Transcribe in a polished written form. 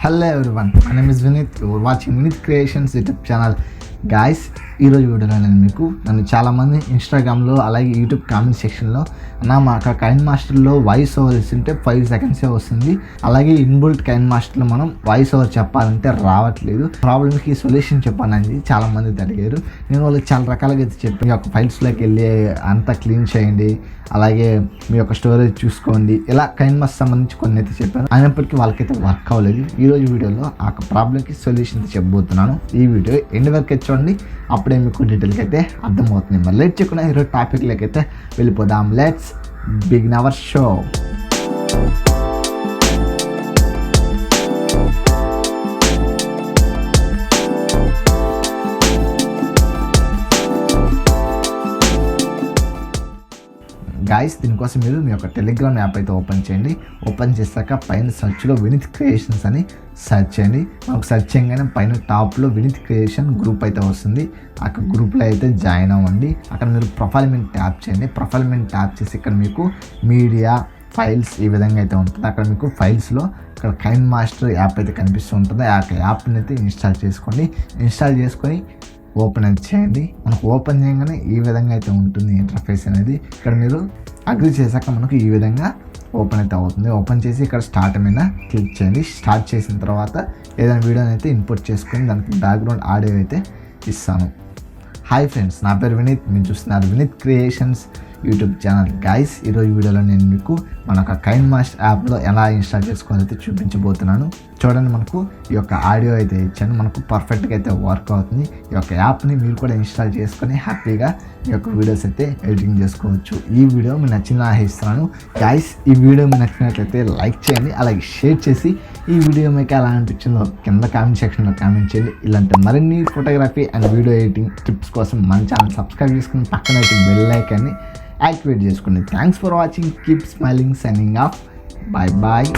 Hello everyone, my name is Vineeth. You are watching Vineeth Creations YouTube channel. Guys, ఈరోజు వీడియోలో నేను మీకు నన్ను చాలామంది ఇన్స్టాగ్రామ్లో అలాగే యూట్యూబ్ కామెంట్ సెక్షన్లో మాకు కైన్ మాస్టర్లో వాయిస్ ఓవర్ ఇస్తుంటే 5 సెకండ్సే వస్తుంది, అలాగే ఇన్బుల్ట్ కైన్ మాస్టర్లో మనం వాయిస్ ఓవర్ చెప్పాలంటే రావట్లేదు, ప్రాబ్లమ్కి సొల్యూషన్ చెప్పాలని చాలామంది అడిగారు. నేను వాళ్ళకి చాలా రకాలుగా అయితే చెప్పి మీ యొక్క ఫైల్స్లోకి వెళ్ళి అంతా క్లీన్ చేయండి, అలాగే మీ యొక్క స్టోరేజ్ చూసుకోండి, ఇలా కైన్ మాస్టర్ సంబంధించి కొన్ని అయితే చెప్పాను. అయినప్పటికీ వాళ్ళకైతే వర్క్ అవ్వలేదు. ఈరోజు వీడియోలో ఆ ప్రాబ్లమ్కి సొల్యూషన్ చెప్పబోతున్నాను. ఈ వీడియో ఎండ్ వరకు చూడండి, అప్పుడే మీకు డీటెయిల్కి అయితే అర్థమవుతుంది. మరి లేట్ చేయకుండా ఈరోజు టాపిక్లోకి అయితే వెళ్ళిపోదాం. Let's begin our show. Guys, దీనికోసం మీరు మీ యొక్క టెలిగ్రామ్ యాప్ అయితే ఓపెన్ చేయండి. ఓపెన్ చేశాక పైన సర్చ్లో వినీత్ క్రియేషన్స్ అని సెర్చ్ చేయండి. మనకు సెర్చ్ చేయగానే పైన టాప్లో వినీత్ క్రియేషన్ గ్రూప్ అయితే వస్తుంది. అక్కడ గ్రూప్లో అయితే జాయిన్ అవ్వండి. అక్కడ మీరు ప్రొఫైల్ మీద ట్యాప్ చేయండి. ప్రొఫైల్ మీద ట్యాప్ చేసి ఇక్కడ మీకు మీడియా ఫైల్స్ ఈ విధంగా అయితే ఉంటుంది. అక్కడ మీకు ఫైల్స్లో ఇక్కడ కైన్ మాస్టర్ యాప్ అయితే కనిపిస్తూ ఉంటుంది. ఆ యాప్ని అయితే ఇన్స్టాల్ చేసుకోండి. ఇన్స్టాల్ చేసుకొని ఓపెన్ అయితే చేయండి. మనకు ఓపెన్ చేయగానే ఈ విధంగా అయితే ఉంటుంది ఇంటర్ఫేస్ అనేది. ఇక్కడ మీరు అగ్రి చేశాక మనకు ఈ విధంగా ఓపెన్ అయితే అవుతుంది. ఓపెన్ చేసి ఇక్కడ స్టార్ట్ మీద క్లిక్ చేయండి. స్టార్ట్ చేసిన తర్వాత ఏదైనా వీడియోని అయితే ఇన్పుట్ చేసుకొని దానికి బ్యాక్గ్రౌండ్ ఆడియో అయితే ఇస్తాను. హాయ్ ఫ్రెండ్స్, నా పేరు వినీత్, మీరు చూస్తున్నారు Vineeth creations YouTube channel. Guys, ఈరోజు వీడియోలో నేను మీకు మన యొక్క కైన్ మాస్టర్ యాప్లో ఎలా ఇన్స్టాల్ చేసుకోవాలో అయితే చూపించబోతున్నాను. చూడండి, మనకు ఈ యొక్క ఆడియో అయితే ఇచ్చాను. మనకు పర్ఫెక్ట్గా అయితే వర్క్ అవుతుంది. ఈ యొక్క యాప్ని మీరు కూడా ఇన్స్టాల్ చేసుకొని హ్యాపీగా ఈ యొక్క వీడియోస్ అయితే ఎడిటింగ్ చేసుకోవచ్చు. ఈ వీడియో మీకు నచ్చిందని ఆశిస్తున్నాను. గైస్, ఈ వీడియో మీకు నచ్చినట్లయితే లైక్ చేయండి, అలాగే షేర్ చేసి ఈ వీడియో మీకు ఎలా అనిపించిందో కింద కామెంట్ సెక్షన్లో కామెంట్ చేయండి. ఇలాంటి మరిన్ని photography and video editing tips కోసం మన ఛానల్ సబ్స్క్రైబ్ చేసుకుని పక్కన అయితే బెల్ ఐకాన్ని యాక్టివేట్ చేసుకోండి. Thanks for watching. Keep smiling. Signing off. Bye bye.